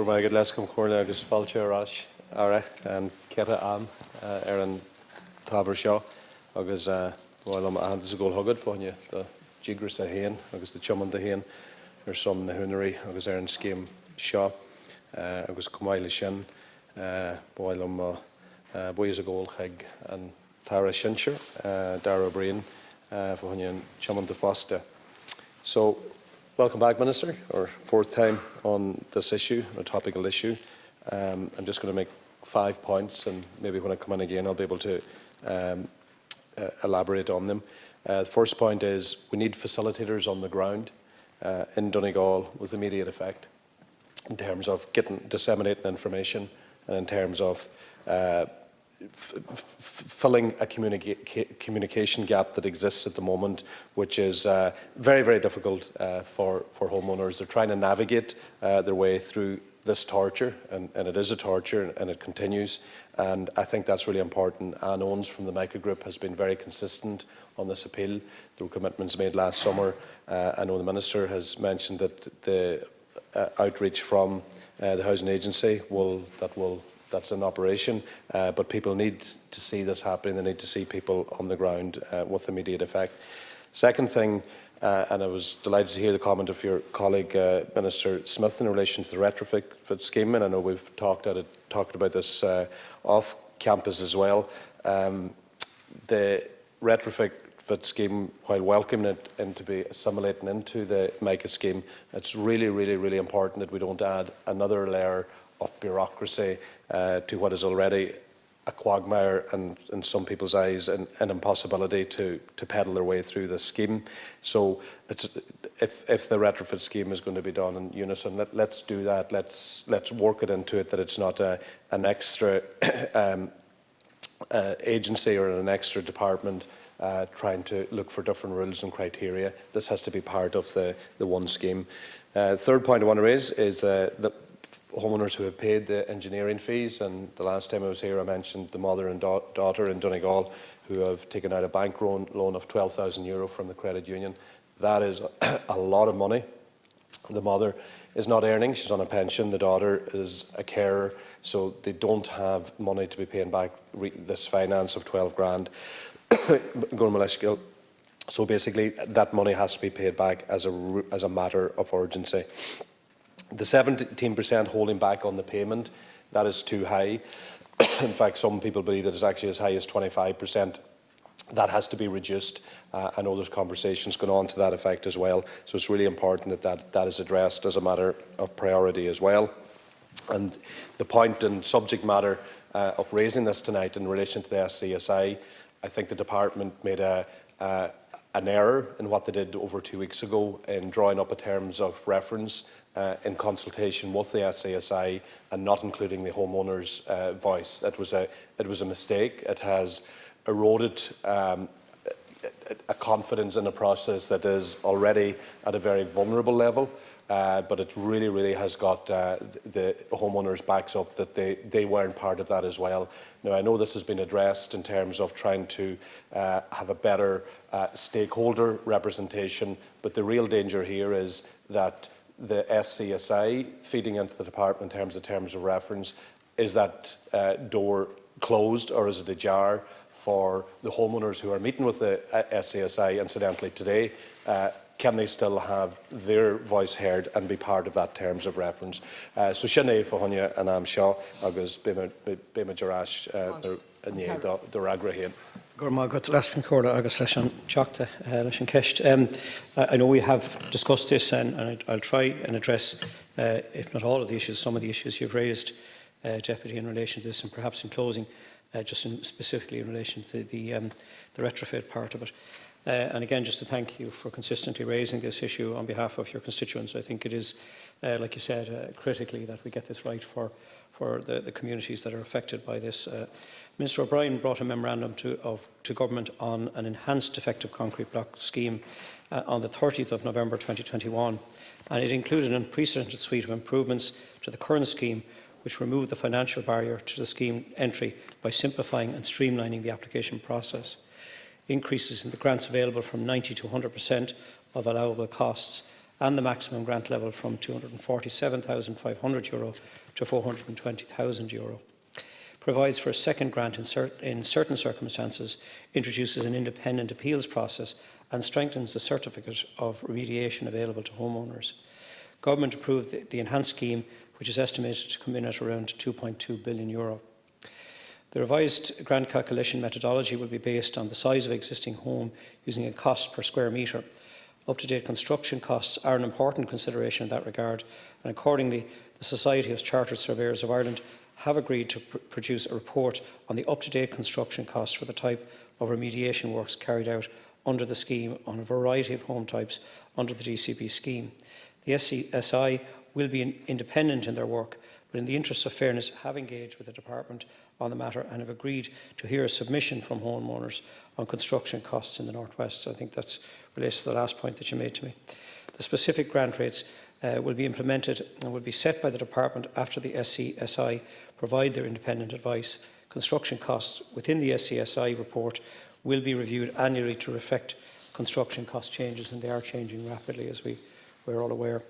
mai go lescom chomhairle agus fáilte arás ara an ceta am ar an tábhair seo agus bhfuil am ahananta a ggóil thugad fáinne do jígras a héan agus do tioman a héan ar som na húnairí agus ar an scéim seo agus cumáile sin bhfuil am buíos a ggóil chuig an Tara Shinshire, Dara Breen, for Hunyan Chaman de Foster. So, welcome back, Minister, or fourth time on this issue, a topical issue. I'm just going to make 5 points, and maybe when I come in again, I'll be able to elaborate on them. The first point is we need facilitators on the ground in Donegal with immediate effect in terms of disseminating information and in terms of filling a communication gap that exists at the moment, which is very, very difficult for homeowners. They're trying to navigate their way through this torture, and it is a torture, and it continues. And I think that's really important. Anne Owens from the Mica Group has been very consistent on this appeal. There were commitments made last summer. I know the Minister has mentioned that the outreach from the Housing Agency that's in operation, but people need to see this happening. They need to see people on the ground with immediate effect. Second thing, and I was delighted to hear the comment of your colleague, Minister Smith, in relation to the retrofit scheme, and I know we've talked about this off campus as well. The retrofit scheme, while welcoming it to be assimilating into the MICA scheme, it's really, really, really important that we don't add another layer of bureaucracy to what is already a quagmire and, in some people's eyes, an impossibility to peddle their way through this scheme. So if the retrofit scheme is going to be done in unison, let's do that. Let's work it into it, that it's not an extra agency or an extra department trying to look for different rules and criteria. This has to be part of the one scheme. Third point I want to raise is that homeowners who have paid the engineering fees, and the last time I was here I mentioned the mother and daughter in Donegal who have taken out a bank loan of €12,000 from the credit union. That is a lot of money. The mother is not earning, she's on a pension, the daughter is a carer, so they don't have money to be paying back this finance of 12 grand. So basically that money has to be paid back as a matter of urgency. The 17% holding back on the payment, that is too high. In fact, some people believe that it's actually as high as 25%. That has to be reduced. I know there's conversations going on to that effect as well. So it's really important that is addressed as a matter of priority as well. And the point and subject matter of raising this tonight in relation to the SCSI, I think the department made an error in what they did over 2 weeks ago in drawing up a terms of reference in consultation with the SCSI and not including the homeowners' voice. It was a mistake. It has eroded a confidence in a process that is already at a very vulnerable level, but it really, really has got the homeowners' backs up that they weren't part of that as well. Now, I know this has been addressed in terms of trying to have a better stakeholder representation, but the real danger here is that the SCSI feeding into the department in terms of reference, is that door closed or is it ajar for the homeowners who are meeting with the SCSI incidentally today? Can they still have their voice heard and be part of that terms of reference? So sinné fáinne an am seo agus bíma dearás the ragra héan. Gorma got lascan corda agus leis an teachta leis an ceist. I know we have discussed this, and I'll try and address, if not all of the issues, some of the issues you've raised, Deputy, in relation to this, and perhaps in closing, specifically in relation to the retrofit part of it. And again, just to thank you for consistently raising this issue on behalf of your constituents. I think it is, like you said, critically that we get this right for the communities that are affected by this. Minister O'Brien brought a memorandum to Government on an enhanced effective concrete block scheme on the 30th of November 2021, and it included an unprecedented suite of improvements to the current scheme, which removed the financial barrier to the scheme entry by simplifying and streamlining the application process. Increases in the grants available from 90% to 100% of allowable costs, and the maximum grant level from €247,500 to €420,000. Provides for a second grant in certain circumstances, introduces an independent appeals process and strengthens the certificate of remediation available to homeowners. Government approved the enhanced scheme, which is estimated to come in at around €2.2 billion. The revised grant calculation methodology will be based on the size of existing home using a cost per square metre. Up-to-date construction costs are an important consideration in that regard, and accordingly, the Society of Chartered Surveyors of Ireland have agreed to produce a report on the up-to-date construction costs for the type of remediation works carried out under the scheme on a variety of home types under the DCB scheme. The SCSI will be independent in their work, but in the interest of fairness have engaged with the Department on the matter and have agreed to hear a submission from homeowners on construction costs in the North West. I think that relates to the last point that you made to me. The specific grant rates will be implemented and will be set by the Department after the SCSI provide their independent advice. Construction costs within the SCSI report will be reviewed annually to reflect construction cost changes, and they are changing rapidly, as we're all aware.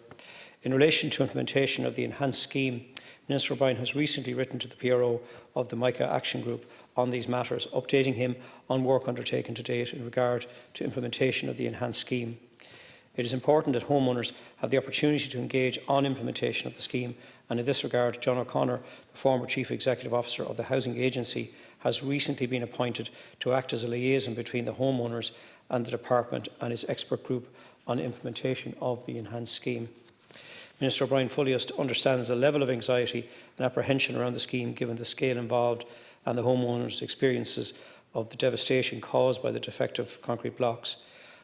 In relation to implementation of the enhanced scheme, Minister O'Brien has recently written to the PRO of the MICA Action Group on these matters, updating him on work undertaken to date in regard to implementation of the enhanced scheme. It is important that homeowners have the opportunity to engage on implementation of the scheme, and in this regard, John O'Connor, the former Chief Executive Officer of the Housing Agency, has recently been appointed to act as a liaison between the homeowners and the Department and his expert group on implementation of the enhanced scheme. Minister O'Brien fully understands the level of anxiety and apprehension around the scheme, given the scale involved and the homeowners' experiences of the devastation caused by the defective concrete blocks.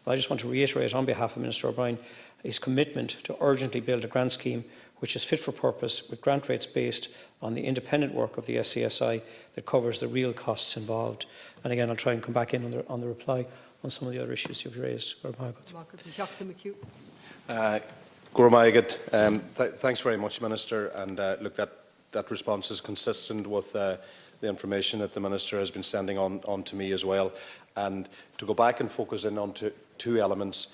I just want to reiterate on behalf of Minister O'Brien his commitment to urgently build a grant scheme which is fit for purpose, with grant rates based on the independent work of the SCSI that covers the real costs involved. And again, I'll try and come back in on the reply on some of the other issues you've raised. Thanks very much, Minister. And look, that response is consistent with the information that the Minister has been sending on to me as well. And to go back and focus in on two elements,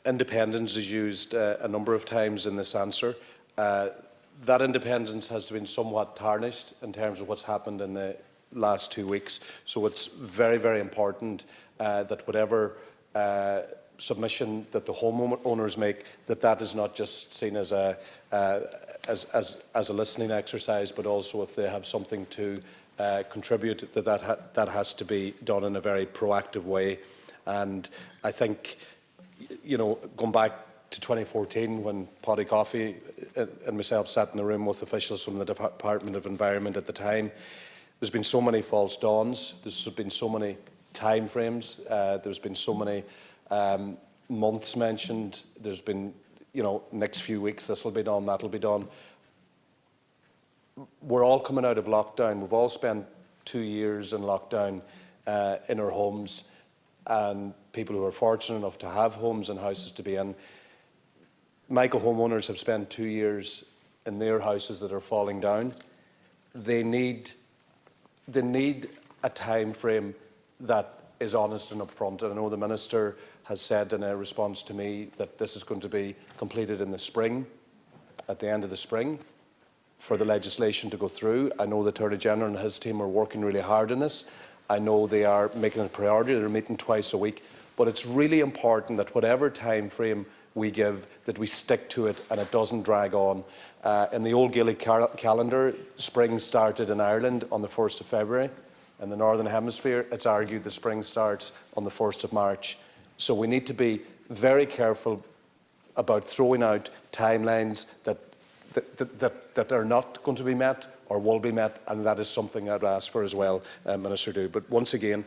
independence is used a number of times in this answer. That independence has been somewhat tarnished in terms of what's happened in the last 2 weeks. So it's very, very important that whatever submission that the homeowners make, that is not just seen as a listening exercise, but also if they have something to contribute, that has to be done in a very proactive way. And I think, you know, going back to 2014, when Paddy Coffey and myself sat in the room with officials from the Department of Environment at the time, there's been so many false dawns, there's been so many time frames, there's been so many months mentioned, there's been, you know, next few weeks this will be done, that will be done. We're all coming out of lockdown. We've all spent 2 years in lockdown in our homes, and people who are fortunate enough to have homes and houses to be in. MICA homeowners have spent 2 years in their houses that are falling down. They need a time frame that is honest and upfront. And I know the Minister has said in a response to me that this is going to be completed in the spring, at the end of the spring, for the legislation to go through. I know the Attorney-General and his team are working really hard on this. I know they are making it a priority. They're meeting twice a week. But it's really important that whatever time frame we give, that we stick to it and it doesn't drag on. In the old Gaelic calendar, spring started in Ireland on the 1st of February. In the Northern Hemisphere, it's argued the spring starts on the 1st of March. So we need to be very careful about throwing out timelines that are not going to be met or will be met, and that is something I'd ask for as well, Minister Do. But once again,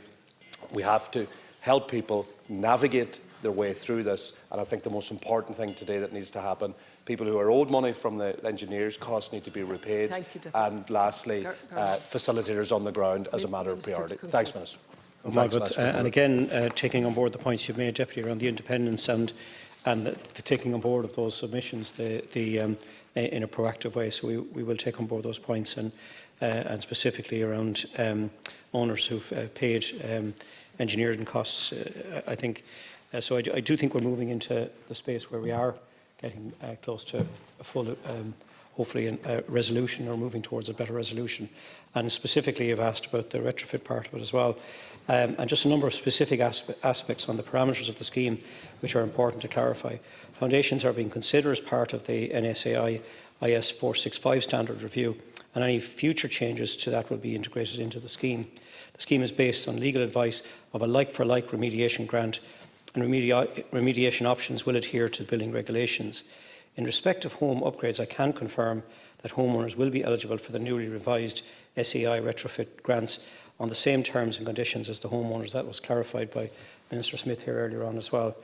we have to help people navigate their way through this, and I think the most important thing today that needs to happen, people who are owed money from the engineers' costs need to be repaid, and lastly, facilitators on the ground as a matter of priority. Thanks, Minister. And, thanks, and again, taking on board the points you've made, Deputy, around the independence and the taking on board of those submissions in a proactive way. So we will take on board those points, and specifically around owners who've paid engineering costs. I think so. I do think we're moving into the space where we are getting close to a full, hopefully, a resolution, or moving towards a better resolution. And specifically, you've asked about the retrofit part of it as well. And just a number of specific aspects on the parameters of the scheme which are important to clarify. Foundations are being considered as part of the NSAI IS 465 standard review, and any future changes to that will be integrated into the scheme. The scheme is based on legal advice of a like-for-like remediation grant, and remediation options will adhere to building regulations. In respect of home upgrades, I can confirm that homeowners will be eligible for the newly revised SEI retrofit grants on the same terms and conditions as the homeowners. That was clarified by Minister Smith here earlier on as well.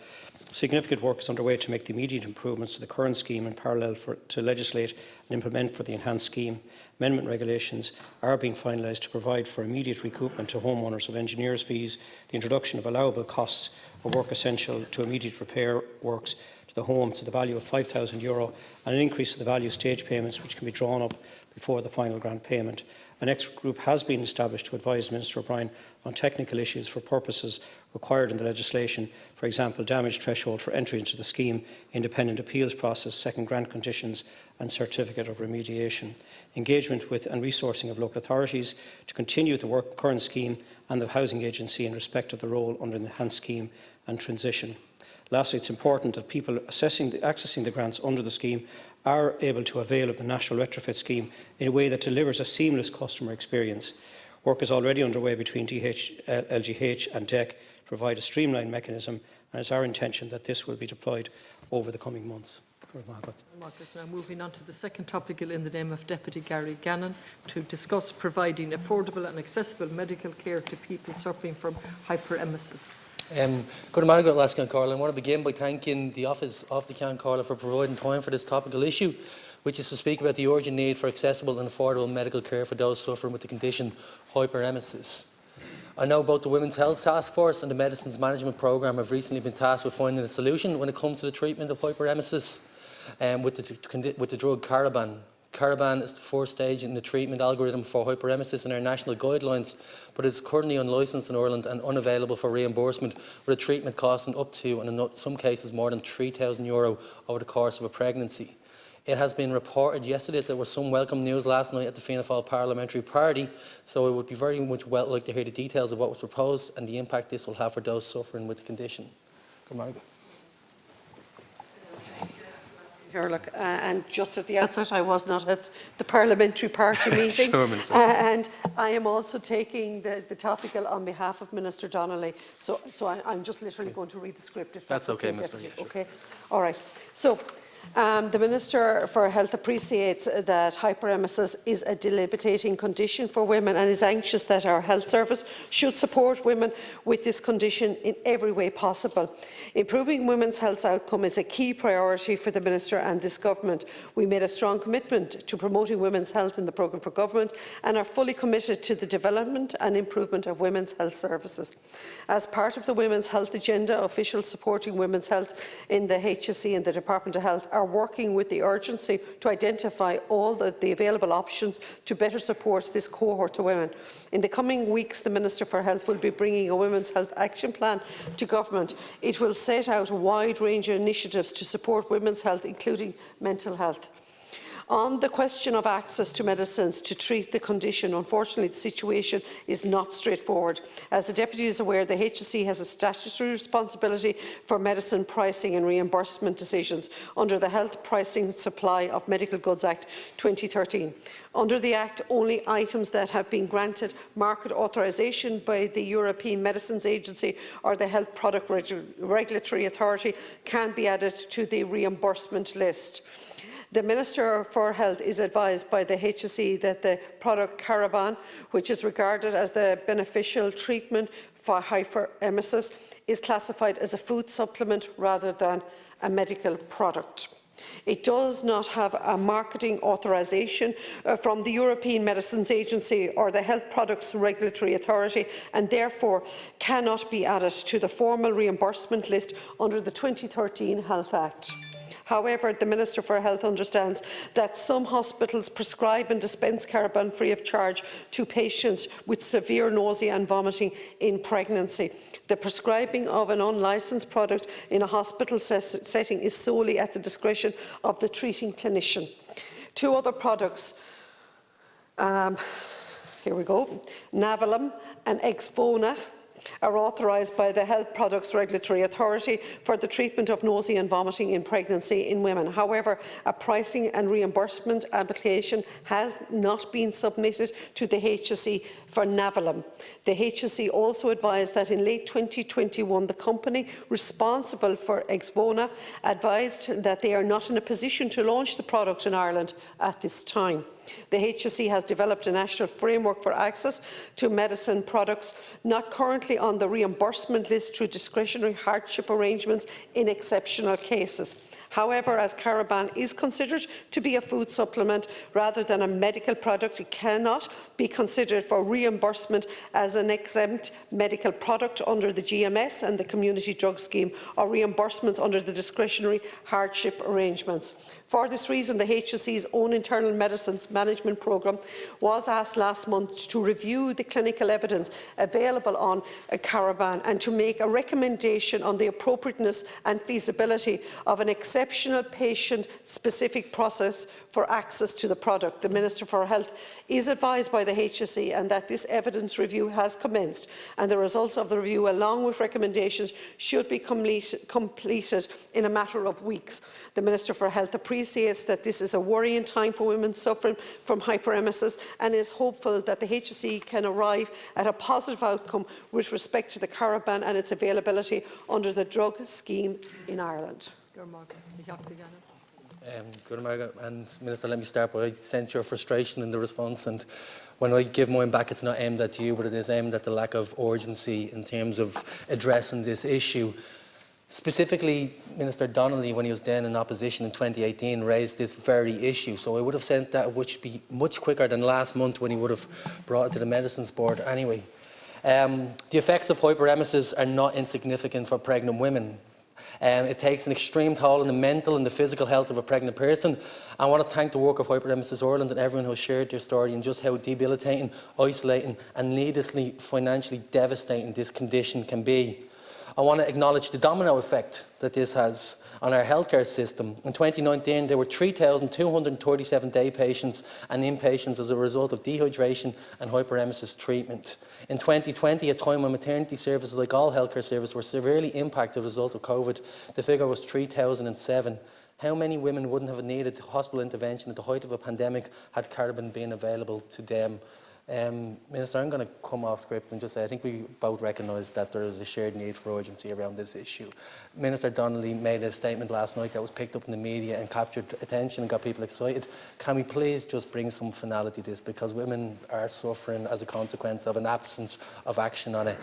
Significant work is underway to make the immediate improvements to the current scheme in parallel to legislate and implement for the enhanced scheme. Amendment regulations are being finalised to provide for immediate recoupment to homeowners of engineers' fees, the introduction of allowable costs of work essential to immediate repair works to the home to the value of €5,000, and an increase in the value of stage payments which can be drawn up before the final grant payment. An expert group has been established to advise Minister O'Brien on technical issues for purposes required in the legislation, for example, damage threshold for entry into the scheme, independent appeals process, second grant conditions and certificate of remediation. Engagement with and resourcing of local authorities to continue the current scheme and the Housing Agency in respect of the role under the enhanced scheme and transition. Lastly, it's important that people accessing the grants under the scheme are able to avail of the National Retrofit Scheme in a way that delivers a seamless customer experience. Work is already underway between LGH and DEC to provide a streamlined mechanism, and it's our intention that this will be deployed over the coming months. Now moving on to the second topical in the name of Deputy Gary Gannon to discuss providing affordable and accessible medical care to people suffering from hyperemesis. Good morning, Lascan Carla. I want to begin by thanking the Office of the Can Carla for providing time for this topical issue, which is to speak about the urgent need for accessible and affordable medical care for those suffering with the condition hyperemesis. I know both the Women's Health Task Force and the Medicines Management Programme have recently been tasked with finding a solution when it comes to the treatment of hyperemesis with the drug Caraban. Caraban is the first stage in the treatment algorithm for hyperemesis in our national guidelines, but it is currently unlicensed in Ireland and unavailable for reimbursement, with a treatment costing up to, and in some cases, more than €3,000 over the course of a pregnancy. It has been reported yesterday that there was some welcome news last night at the Fianna Fáil Parliamentary Party, so I would be very much like to hear the details of what was proposed and the impact this will have for those suffering with the condition. Good morning. And just at the outset, I was not at the Parliamentary Party meeting. Sure, Minister. And I am also taking the topical on behalf of Minister Donnelly. So I'm just literally going to read the script, if that's okay, Minister. Deputy. Okay. All right. So the Minister for Health appreciates that hyperemesis is a debilitating condition for women and is anxious that our health service should support women with this condition in every way possible. Improving women's health outcome is a key priority for the Minister and this Government. We made a strong commitment to promoting women's health in the programme for Government and are fully committed to the development and improvement of women's health services. As part of the Women's Health Agenda, officials supporting women's health in the HSE and the Department of Health are working with the urgency to identify all the available options to better support this cohort of women. In the coming weeks, the Minister for Health will be bringing a Women's Health Action Plan to Government. It will set out a wide range of initiatives to support women's health, including mental health. On the question of access to medicines to treat the condition, unfortunately the situation is not straightforward. As the Deputy is aware, the HSE has a statutory responsibility for medicine pricing and reimbursement decisions under the Health Pricing and Supply of Medical Goods Act 2013. Under the Act, only items that have been granted market authorisation by the European Medicines Agency or the Health Product Regulatory Authority can be added to the reimbursement list. The Minister for Health is advised by the HSE that the product Caraban, which is regarded as the beneficial treatment for hyperemesis, is classified as a food supplement rather than a medical product. It does not have a marketing authorisation from the European Medicines Agency or the Health Products Regulatory Authority and therefore cannot be added to the formal reimbursement list under the 2013 Health Act. However, the Minister for Health understands that some hospitals prescribe and dispense Caraban free of charge to patients with severe nausea and vomiting in pregnancy. The prescribing of an unlicensed product in a hospital setting is solely at the discretion of the treating clinician. Two other products, here we go, Navalum and Exvona, are authorised by the Health Products Regulatory Authority for the treatment of nausea and vomiting in pregnancy in women. However, a pricing and reimbursement application has not been submitted to the HSE for Navalum. The HSE also advised that in late 2021, the company responsible for Exvona advised that they are not in a position to launch the product in Ireland at this time. The HSE has developed a national framework for access to medicine products not currently on the reimbursement list through discretionary hardship arrangements in exceptional cases. However, as Caraban is considered to be a food supplement rather than a medical product, it cannot be considered for reimbursement as an exempt medical product under the GMS and the Community Drug Scheme, or reimbursements under the discretionary hardship arrangements. For this reason, the HSE's own internal medicines management programme was asked last month to review the clinical evidence available on Caraban and to make a recommendation on the appropriateness and feasibility of an exceptional patient-specific process for access to the product. The Minister for Health is advised by the HSE and that this evidence review has commenced, and the results of the review, along with recommendations, should be completed in a matter of weeks. The Minister for Health appreciates that this is a worrying time for women suffering from hyperemesis and is hopeful that the HSE can arrive at a positive outcome with respect to the Caraban and its availability under the drug scheme in Ireland. Good morning, and Minister, let me start by sense your frustration in the response, and when I give mine back, it's not aimed at you, but it is aimed at the lack of urgency in terms of addressing this issue. Specifically, Minister Donnelly, when he was then in opposition in 2018, raised this very issue, so I would have sent that, which would be much quicker than last month when he would have brought it to the Medicines Board anyway. The effects of hyperemesis are not insignificant for pregnant women. It takes an extreme toll on the mental and the physical health of a pregnant person. I want to thank the work of Hyperemesis Ireland and everyone who has shared their story and just how debilitating, isolating and needlessly financially devastating this condition can be. I want to acknowledge the domino effect that this has on our healthcare system. In 2019, there were 3,237 day patients and inpatients as a result of dehydration and hyperemesis treatment. In 2020, a time when maternity services, like all healthcare services, were severely impacted as a result of COVID, the figure was 3,007. How many women wouldn't have needed hospital intervention at the height of a pandemic had Caraban been available to them? Minister, I'm going to come off script and just say I think we both recognise that there is a shared need for urgency around this issue. Minister Donnelly made a statement last night that was picked up in the media and captured attention and got people excited. Can we please just bring some finality to this, because women are suffering as a consequence of an absence of action on it.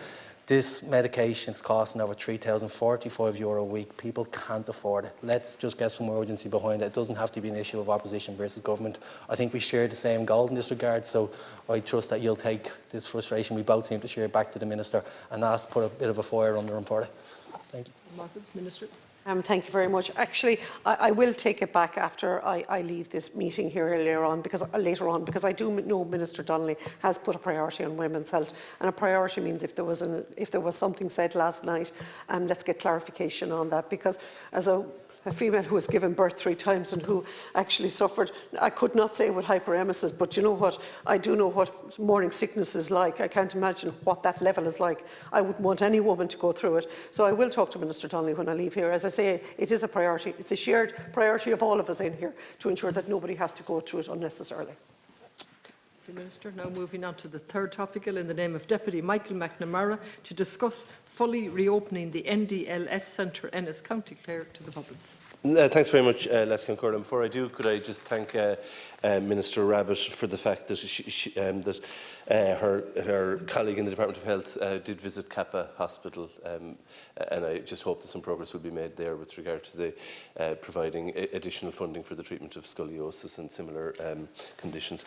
This medication is costing over €3,045 a week. People can't afford it. Let's just get some urgency behind it. It doesn't have to be an issue of opposition versus government. I think we share the same goal in this regard, so I trust that you'll take this frustration we both seem to share back to the Minister and ask to put a bit of a fire under him for it. Thank you. Minister. Thank you very much. Actually, I will take it back after I leave this meeting here later on, because I do know Minister Donnelly has put a priority on women's health, and a priority means if there was something said last night, let's get clarification on that, because as a female who was given birth 3 times and who actually suffered, I could not say with hyperemesis, but you know what, I do know what morning sickness is like. I can't imagine what that level is like. I wouldn't want any woman to go through it. So I will talk to Minister Donnelly when I leave here. As I say, it is a priority. It's a shared priority of all of us in here to ensure that nobody has to go through it unnecessarily. Minister. Now moving on to the third topical in the name of Deputy Michael McNamara to discuss fully reopening the NDLS Centre Ennis, County Clare, to the public. Thanks very much, Les Concordum. Before I do, could I just thank Minister Rabbit for the fact that, her colleague in the Department of Health did visit Kappa Hospital, and I just hope that some progress will be made there with regard to the providing additional funding for the treatment of scoliosis and similar conditions.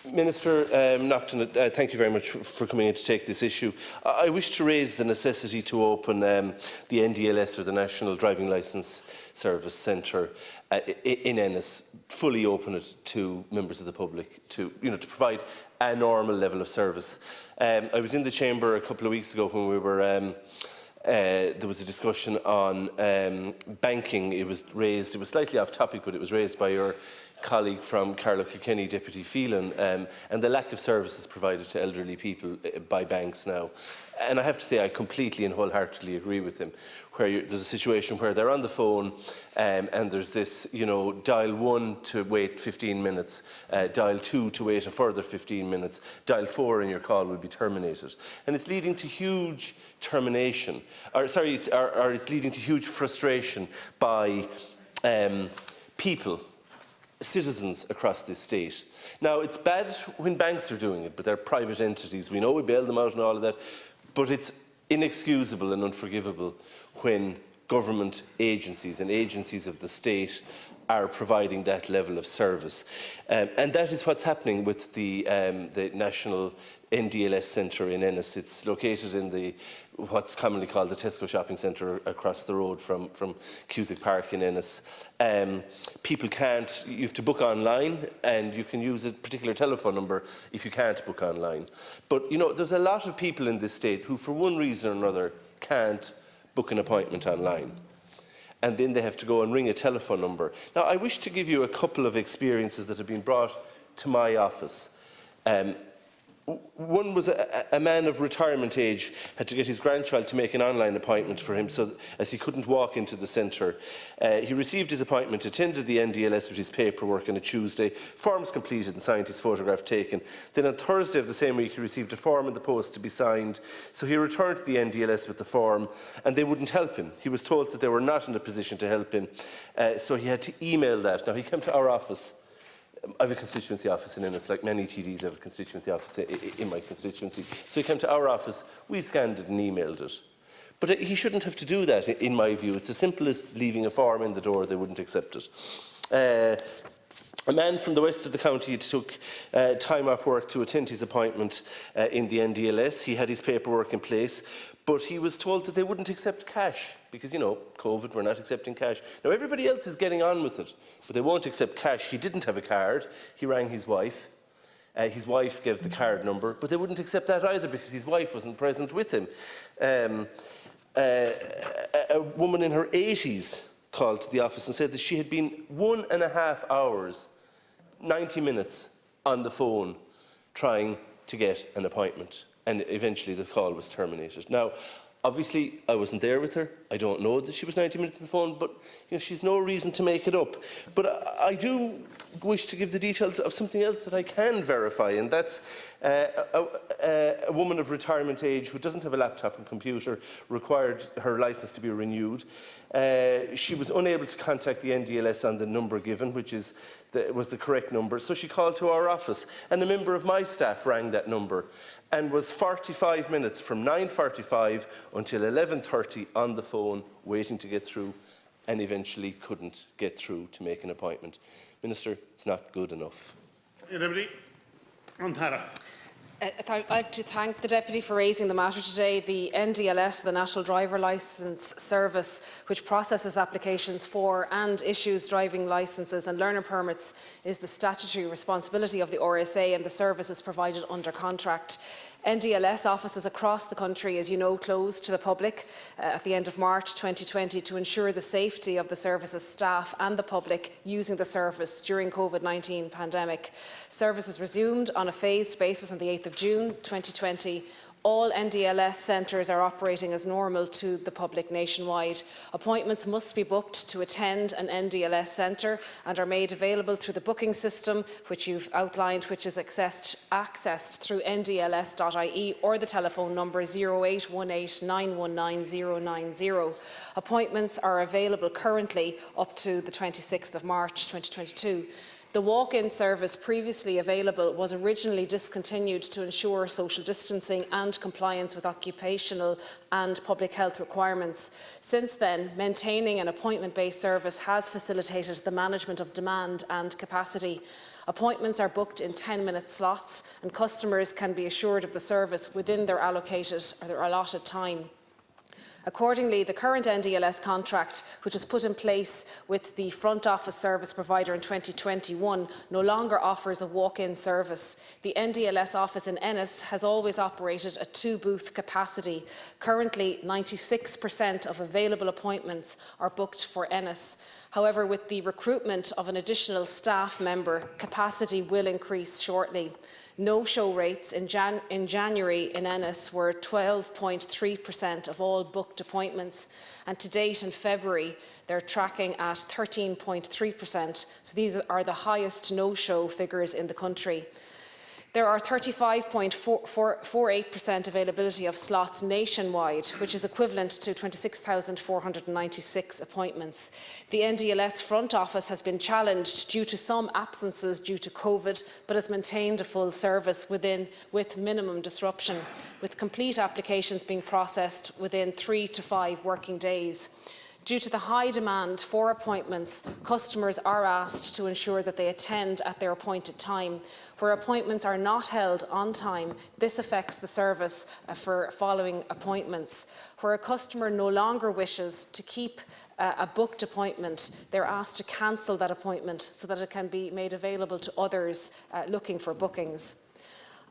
Minister Naughton, thank you very much for coming in to take this issue. I wish to raise the necessity to open the NDLS, or the National Driving Licence Service Centre in Ennis, fully open it to members of the public to provide a normal level of service. I was in the chamber a couple of weeks ago when we were there was a discussion on banking. It was raised, it was slightly off topic, but it was raised by your colleague from Carlow Kilkenny, Deputy Phelan, and the lack of services provided to elderly people by banks now. And I have to say I completely and wholeheartedly agree with him, where there's a situation where they're on the phone and there's this, dial 1 to wait 15 minutes, dial 2 to wait a further 15 minutes, dial 4 and your call will be terminated. And it's leading to huge termination, it's leading to huge frustration by people, citizens across this state. Now, it's bad when banks are doing it, but they're private entities. We know we bail them out and all of that, but it's inexcusable and unforgivable when government agencies and agencies of the state are providing that level of service. And that is what's happening with the National NDLS Centre in Ennis. It's located in what's commonly called the Tesco Shopping Centre across the road from Cusack Park in Ennis. People can't, you have to book online, and you can use a particular telephone number if you can't book online. But there's a lot of people in this state who, for one reason or another, can't book an appointment online. And then they have to go and ring a telephone number. Now, I wish to give you a couple of experiences that have been brought to my office. One was a man of retirement age had to get his grandchild to make an online appointment for him, so as he couldn't walk into the centre. He received his appointment, attended the NDLS with his paperwork on a Tuesday, forms completed and signed, his photograph taken. Then on Thursday of the same week he received a form in the post to be signed, so he returned to the NDLS with the form and they wouldn't help him. He was told that they were not in a position to help him, so he had to email that. Now, he came to our office. I have a constituency office in Ennis, like many TDs have a constituency office in my constituency. So he came to our office, we scanned it and emailed it. But he shouldn't have to do that, in my view. It's as simple as leaving a form in the door, they wouldn't accept it. A man from the west of the county took time off work to attend his appointment in the NDLS. He had his paperwork in place, but he was told that they wouldn't accept cash because, COVID, we're not accepting cash. Now, everybody else is getting on with it, but they won't accept cash. He didn't have a card. He rang his wife. His wife gave the card number, but they wouldn't accept that either because his wife wasn't present with him. A woman in her 80s called to the office and said that she had been 1.5 hours, 90 minutes on the phone trying to get an appointment, and eventually the call was terminated. Now, obviously, I wasn't there with her. I don't know that she was 90 minutes on the phone, but she's no reason to make it up. But I do wish to give the details of something else that I can verify, and that's a woman of retirement age who doesn't have a laptop and computer, required her licence to be renewed. She was unable to contact the NDLS on the number given, which was the correct number, so she called to our office, and a member of my staff rang that number and was 45 minutes from 9:45 until 11:30 on the phone waiting to get through, and eventually couldn't get through to make an appointment. Minister, it's not good enough. Deputy. I'd like to thank the Deputy for raising the matter today. The NDLS, the National Driver Licence Service, which processes applications for and issues driving licences and learner permits, is the statutory responsibility of the RSA, and the service is provided under contract. NDLS offices across the country, as you know, closed to the public at the end of March 2020 to ensure the safety of the service's staff and the public using the service during COVID-19 pandemic. Services resumed on a phased basis on the 8th of June 2020. All NDLS centres are operating as normal to the public nationwide. Appointments must be booked to attend an NDLS centre and are made available through the booking system, which you've outlined, which is accessed through ndls.ie or the telephone number 0818 919 090. Appointments are available currently up to the 26th of March 2022. The walk-in service previously available was originally discontinued to ensure social distancing and compliance with occupational and public health requirements. Since then, maintaining an appointment-based service has facilitated the management of demand and capacity. Appointments are booked in 10-minute slots, and customers can be assured of the service within their allocated or their allotted time. Accordingly, the current NDLS contract, which was put in place with the front office service provider in 2021, no longer offers a walk-in service. The NDLS office in Ennis has always operated a 2-booth capacity. Currently, 96% of available appointments are booked for Ennis. However, with the recruitment of an additional staff member, capacity will increase shortly. No-show rates in January in Ennis were 12.3% of all booked appointments, and to date in February they're tracking at 13.3%. So these are the highest no-show figures in the country. There are 35.48% availability of slots nationwide, which is equivalent to 26,496 appointments. The NDLS front office has been challenged due to some absences due to COVID, but has maintained a full service with minimum disruption, with complete applications being processed within 3 to 5 working days. Due to the high demand for appointments, customers are asked to ensure that they attend at their appointed time. Where appointments are not held on time, this affects the service for following appointments. Where a customer no longer wishes to keep a booked appointment, they're asked to cancel that appointment so that it can be made available to others looking for bookings.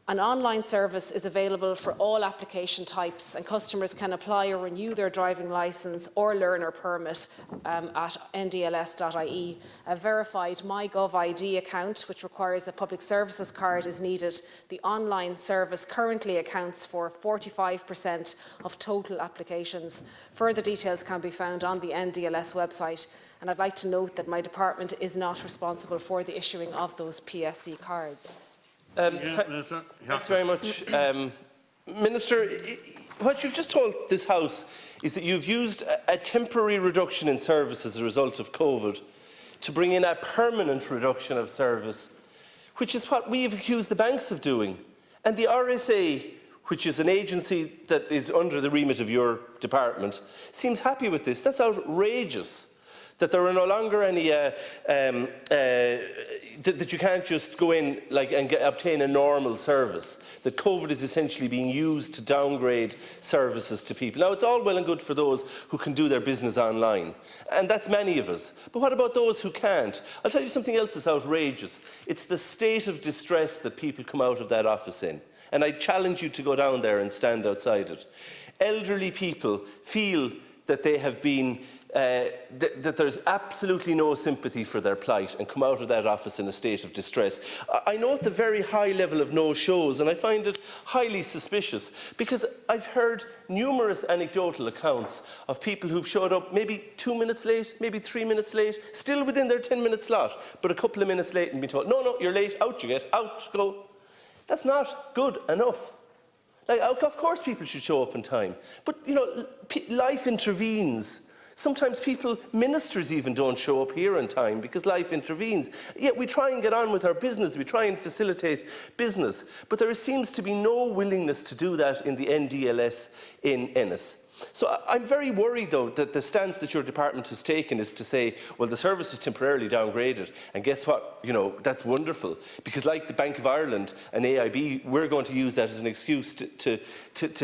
An online service is available for all application types, and customers can apply or renew their driving licence or learner permit at ndls.ie. A verified MyGov ID account, which requires a public services card, is needed. The online service currently accounts for 45% of total applications. Further details can be found on the NDLS website, and I'd like to note that my department is not responsible for the issuing of those PSC cards. Minister. Thanks very much. Minister, what you've just told this House is that you've used a temporary reduction in service as a result of COVID to bring in a permanent reduction of service, which is what we've accused the banks of doing. And the RSA, which is an agency that is under the remit of your department, seems happy with this. That's outrageous. That there are no longer any, that you can't just go in and obtain a normal service. That COVID is essentially being used to downgrade services to people. Now, it's all well and good for those who can do their business online, and that's many of us. But what about those who can't? I'll tell you something else that's outrageous. It's the state of distress that people come out of that office in. And I challenge you to go down there and stand outside it. Elderly people feel that they have been that there's absolutely no sympathy for their plight and come out of that office in a state of distress. I note the very high level of no-shows, and I find it highly suspicious because I've heard numerous anecdotal accounts of people who've showed up maybe 2 minutes late, maybe 3 minutes late, still within their 10-minute slot, but a couple of minutes late and been told, no, you're late, out you get, out, go. That's not good enough. Of course people should show up on time, but life intervenes. Sometimes ministers even don't show up here on time because life intervenes. Yet we try and get on with our business, we try and facilitate business, but there seems to be no willingness to do that in the NDLS in Ennis. So I'm very worried, though, that the stance that your department has taken is to say, well, the service was temporarily downgraded, and guess what? That's wonderful, because like the Bank of Ireland and AIB, we're going to use that as an excuse to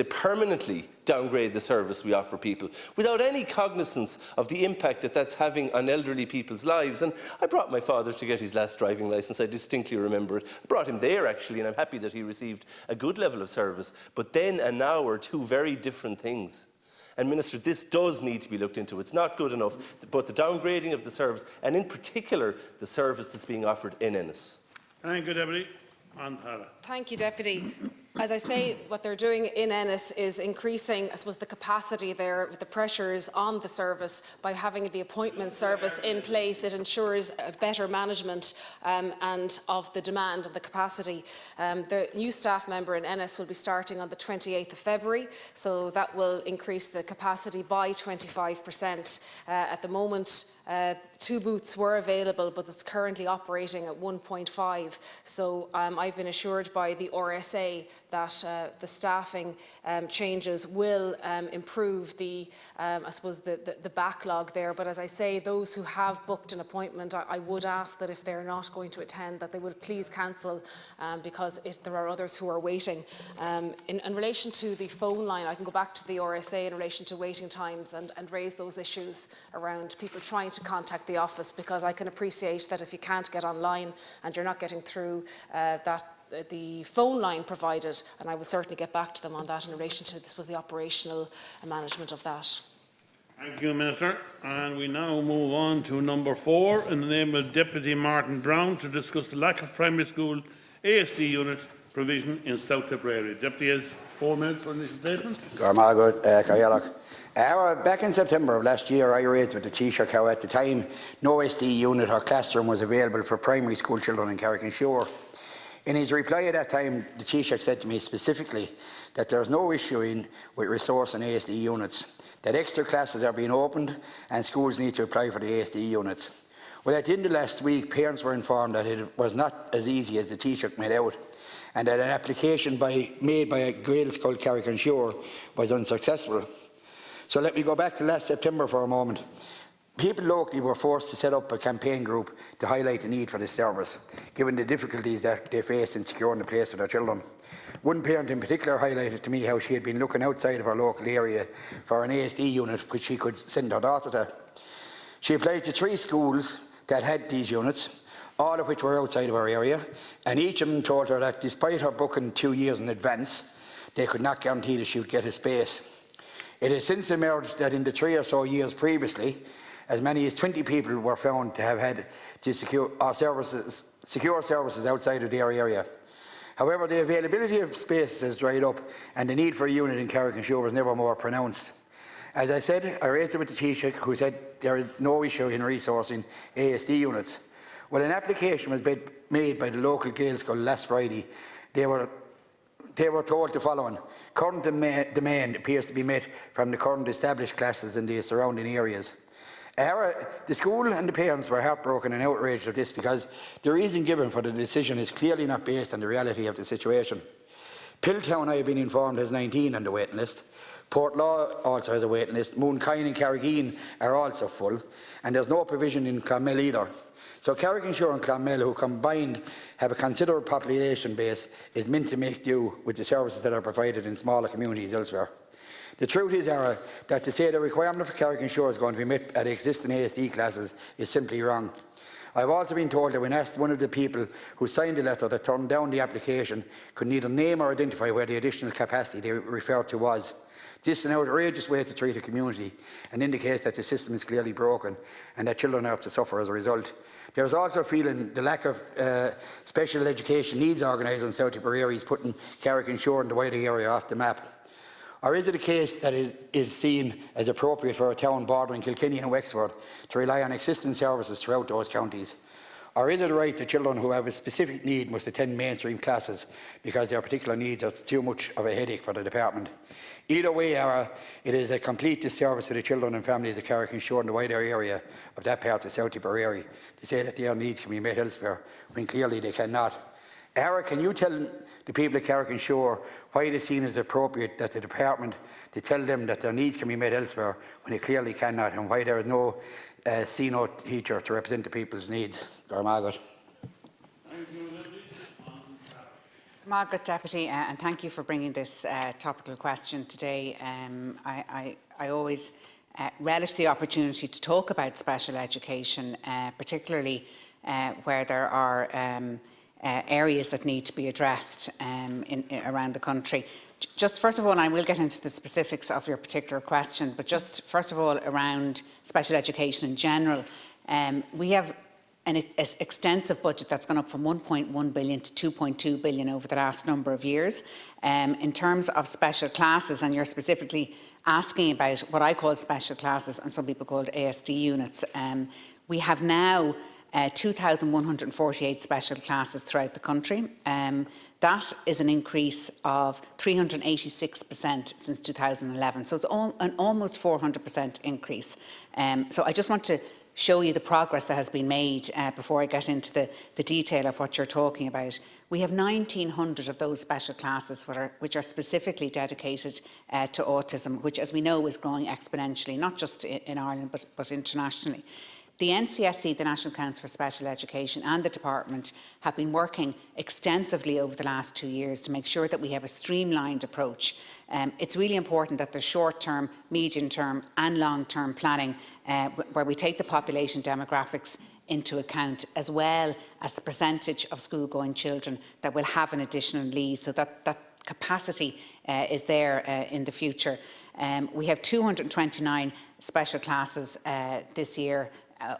permanently downgrade the service we offer people, without any cognizance of the impact that that's having on elderly people's lives. And I brought my father to get his last driving licence. I distinctly remember it. I brought him there, actually, and I'm happy that he received a good level of service. But then and now are two very different things. And Minister, this does need to be looked into. It's not good enough, but the downgrading of the service, and in particular, the service that's being offered in Ennis. Thank you, Deputy. Thank you, Deputy. As I say, what they're doing in Ennis is increasing, I suppose, the capacity there, with the pressures on the service. By having the appointment service in place, it ensures a better management and of the demand and the capacity. The new staff member in Ennis will be starting on the 28th of February, so that will increase the capacity by 25%. At the moment, 2 booths were available, but it's currently operating at 1.5. So I've been assured by the RSA that the staffing changes will improve the, I suppose, the backlog there. But as I say, those who have booked an appointment, I would ask that if they're not going to attend, that they would please cancel, because there are others who are waiting. In relation to the phone line, I can go back to the RSA in relation to waiting times and raise those issues around people trying to contact the office, because I can appreciate that if you can't get online and you're not getting through the phone line provided, and I will certainly get back to them on that in relation to this was the operational management of that. Thank you, Minister. And we now move on to number 4 in the name of Deputy Martin Brown to discuss the lack of primary school ASD unit provision in South Tipperary. Deputy has 4 minutes for this statement. Back in September of last year, I raised with the Taoiseach how at the time no SD unit or classroom was available for primary school children in Carrick-on-Shore. In his reply at that time, the Taoiseach said to me specifically that there is no issue with resourcing ASD units, that extra classes are being opened and schools need to apply for the ASD units. Well, at the end of last week, parents were informed that it was not as easy as the Taoiseach made out, and that an application made by a Gaels called Carrick-on-Shore was unsuccessful. So let me go back to last September for a moment. People locally were forced to set up a campaign group to highlight the need for this service, given the difficulties that they faced in securing the place for their children. One parent in particular highlighted to me how she had been looking outside of her local area for an ASD unit which she could send her daughter to. She applied to 3 schools that had these units, all of which were outside of her area, and each of them told her that despite her booking 2 years in advance, they could not guarantee that she would get a space. It has since emerged that in the 3 or so years previously, as many as 20 people were found to have had to secure services outside of their area. However, the availability of spaces has dried up and the need for a unit in Carrick-on-Shore was never more pronounced. As I said, I raised it with the Taoiseach, who said there is no issue in resourcing ASD units. Well, an application was made by the local Gaels school last Friday. They were told the following: current demand appears to be met from the current established classes in the surrounding areas. The school and the parents were heartbroken and outraged at this because the reason given for the decision is clearly not based on the reality of the situation. Piltown, I have been informed, has 19 on the waiting list. Portlaw also has a waiting list. Moonkyne and Carrigean are also full, and there's no provision in Clonmel either. So Carrick-on-Shore and Clonmel, who combined have a considerable population base, is meant to make do with the services that are provided in smaller communities elsewhere. The truth is, that to say the requirement for Carrick-on-Shore is going to be met at existing ASD classes is simply wrong. I've also been told that when asked, one of the people who signed the letter that turned down the application could neither name or identify where the additional capacity they referred to was. This is an outrageous way to treat a community and indicates that the system is clearly broken and that children are to suffer as a result. There is also a feeling the lack of special education needs organisers in South Tipperary is putting Carrick-on-Shore and the wider area off the map. Or is it a case that it is seen as appropriate for a town bordering Kilkenny and Wexford to rely on existing services throughout those counties? Or is it right that children who have a specific need must attend mainstream classes because their particular needs are too much of a headache for the department? Either way, it is a complete disservice to the children and families of Carrick-on-Shore and the wider area of that part of South Tipperary to say that their needs can be met elsewhere when clearly they cannot. Can you tell the people of Carrick-on-Shore why it is seen as appropriate that the department to tell them that their needs can be met elsewhere when it clearly cannot, and why there is no C-note teacher to represent the people's needs? Margaret. Margaret, Deputy, and thank you for bringing this topical question today. I always relish the opportunity to talk about special education, particularly where there are areas that need to be addressed around the country. Just first of all, I will get into the specifics of your particular question, but just first of all around special education in general, we have an extensive budget that's gone up from 1.1 billion to 2.2 billion over the last number of years. In terms of special classes, and you're specifically asking about what I call special classes and some people call ASD units, we have now 2,148 special classes throughout the country. That is an increase of 386% since 2011. So it's an almost 400% increase. So I just want to show you the progress that has been made before I get into the detail of what you're talking about. We have 1,900 of those special classes which are specifically dedicated to autism, which, as we know, is growing exponentially, not just in Ireland but internationally. The NCSE, the National Council for Special Education, and the Department have been working extensively over the last 2 years to make sure that we have a streamlined approach. It's really important that there's short-term, medium-term and long-term planning where we take the population demographics into account, as well as the percentage of school-going children that will have an additional need, so that capacity is there in the future. We have 229 special classes this year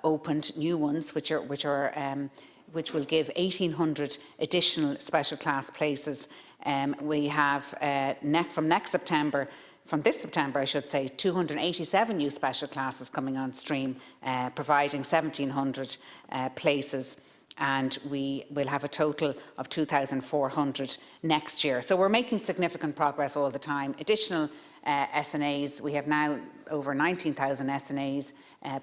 opened, new ones, which will give 1,800 additional special class places. We have from this September, I should say, 287 new special classes coming on stream, providing 1,700 places, and we will have a total of 2,400 next year. So we're making significant progress all the time. Additional SNAs, we have now over 19,000 SNAs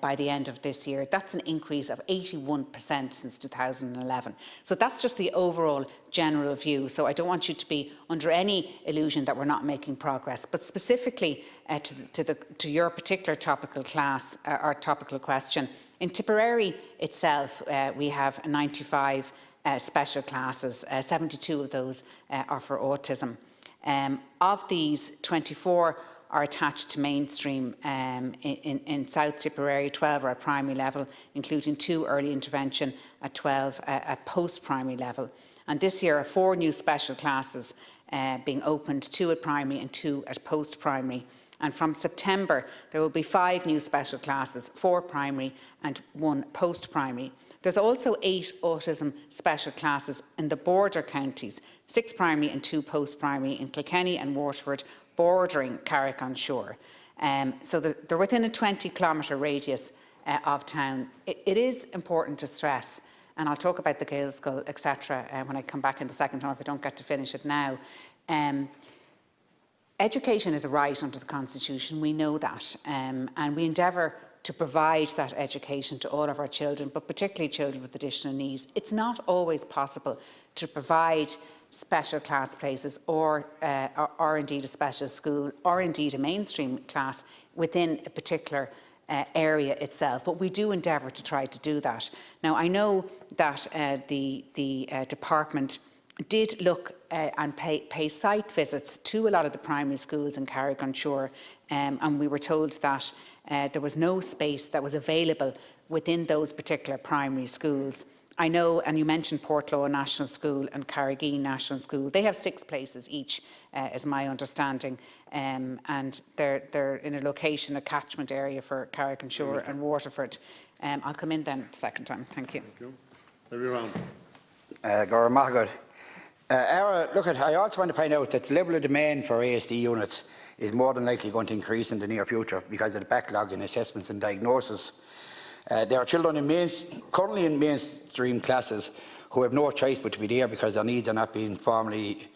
by the end of this year. That's an increase of 81% since 2011. So that's just the overall general view. So I don't want you to be under any illusion that we're not making progress. But specifically to your particular topical class or topical question, in Tipperary itself, we have 95 special classes. 72 of those are for autism. Of these, 24 are attached to mainstream in South Tipperary, 12 are at primary level, including 2 early intervention at 12 at post-primary level. And this year are 4 new special classes being opened, 2 at primary and 2 at post-primary. And from September, there will be 5 new special classes, 4 primary and 1 post-primary. There's also 8 autism special classes in the border counties, 6 primary and 2 post-primary in Kilkenny and Waterford, bordering Carrick-on-Shore. So they're within a 20-kilometre radius of town. It is important to stress, and I'll talk about the Gaelscoil, etc., when I come back in the second time if I don't get to finish it now. Education is a right under the Constitution, we know that, and we endeavour to provide that education to all of our children, but particularly children with additional needs. It's not always possible to provide special class places or indeed a special school or indeed a mainstream class within a particular area itself, but we do endeavour to try to do that. Now, I know that the department did look and pay site visits to a lot of the primary schools in Carrick-on-Shore, and we were told that there was no space that was available within those particular primary schools. I know, and you mentioned Portlaw National School and Carrigean National School. They have 6 places each, is my understanding, and they're in a location, a catchment area for Carrick-on-Shore and Waterford. I'll come in then the second time. Thank you. Thank you. Everyone. Gora Mahagod. I also want to point out that the level of demand for ASD units is more than likely going to increase in the near future because of the backlog in assessments and diagnosis. There are children currently in mainstream classes who have no choice but to be there because their needs are not being formally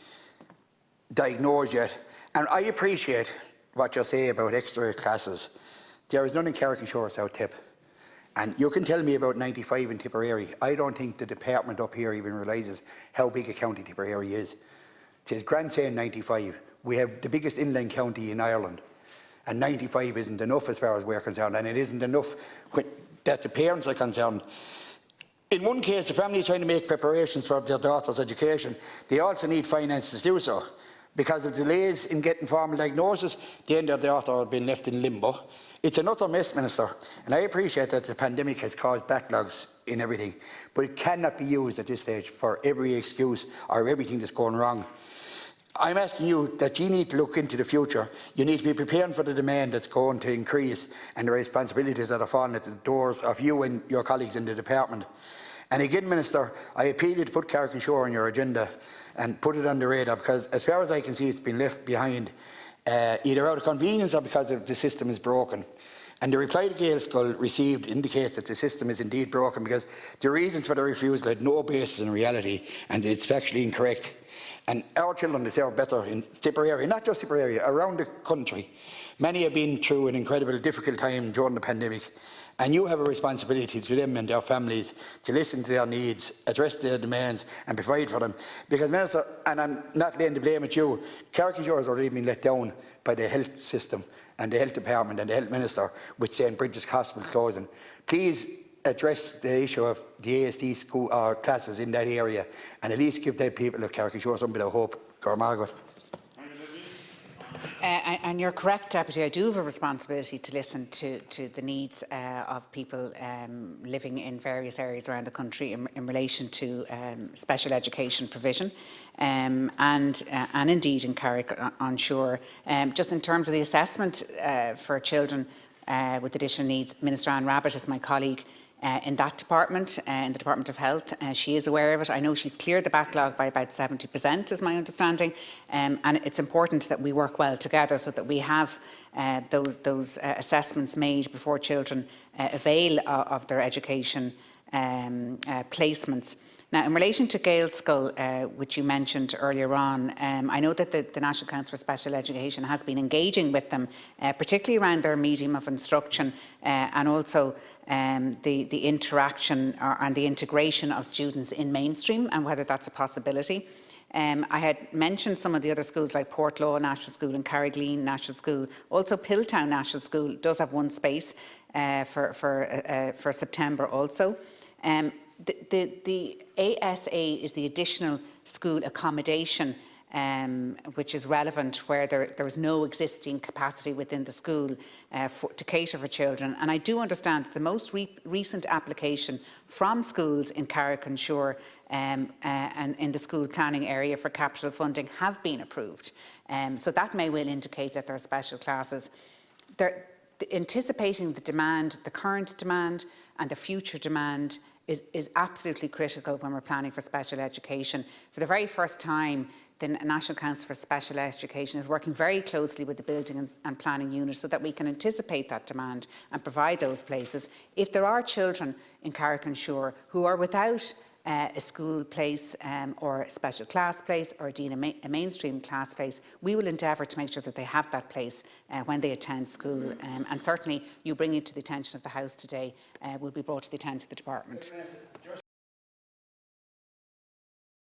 diagnosed yet. And I appreciate what you say about extra classes. There is none in Carrick-on-Shore or South Tip. And you can tell me about 95 in Tipperary. I don't think the department up here even realises how big a county Tipperary is. It is grand saying 95. We have the biggest inland county in Ireland. And 95 isn't enough as far as we're concerned. And it isn't enough that the parents are concerned. In one case, the family is trying to make preparations for their daughter's education. They also need finance to do so. Because of delays in getting formal diagnosis, the end of their daughter has been left in limbo. It's an utter mess, Minister, and I appreciate that the pandemic has caused backlogs in everything, but it cannot be used at this stage for every excuse or everything that's going wrong. I'm asking you that you need to look into the future. You need to be preparing for the demand that's going to increase and the responsibilities that are falling at the doors of you and your colleagues in the department. And again, Minister, I appeal you to put Carrick-on-Shore on your agenda and put it on the radar, because as far as I can see, it's been left behind, either out of convenience or because the system is broken. And the reply to Gaelscoil received indicates that the system is indeed broken, because the reasons for the refusal had no basis in reality and it's factually incorrect. And our children deserve better in Tipperary, not just Tipperary, around the country. Many have been through an incredibly difficult time during the pandemic, and you have a responsibility to them and their families to listen to their needs, address their demands and provide for them. Because, Minister, and I'm not laying the blame at you, Carrick-on-Shore has already been let down by the health system and the health department and the health minister with St Bridget's Hospital closing. Please address the issue of the ASD school or classes in that area, and at least give the people of Carrick-on-Shore some bit of hope. Go Margaret. And you're correct, Deputy. I do have a responsibility to listen to the needs of people living in various areas around the country in relation to special education provision, and indeed in Carrick-on-Shore. Just in terms of the assessment for children with additional needs, Minister Anne Rabbitte is my colleague in that department, in the Department of Health. She is aware of it. I know she's cleared the backlog by about 70%, is my understanding, and it's important that we work well together so that we have those assessments made before children avail of their education placements. Now, in relation to Gaelscoil, which you mentioned earlier on, I know that the National Council for Special Education has been engaging with them, particularly around their medium of instruction and also the interaction and the integration of students in mainstream and whether that's a possibility. I had mentioned some of the other schools like Portlaw National School and Carrickleen National School. Also Piltown National School does have one space for September also. The ASA is the additional school accommodation which is relevant where there is no existing capacity within the school to cater for children. And I do understand that the most recent application from schools in Carrick-on-Shore and in the school planning area for capital funding have been approved. So that may well indicate that there are special classes. Anticipating the demand, the current demand and the future demand is absolutely critical when we're planning for special education. For the very first time, the National Council for Special Education is working very closely with the Building and Planning Unit so that we can anticipate that demand and provide those places. If there are children in Carrick-on-Shore who are without a school place or a special class place or a mainstream class place, we will endeavour to make sure that they have that place when they attend school. And certainly you bring it to the attention of the House today will be brought to the attention of the Department.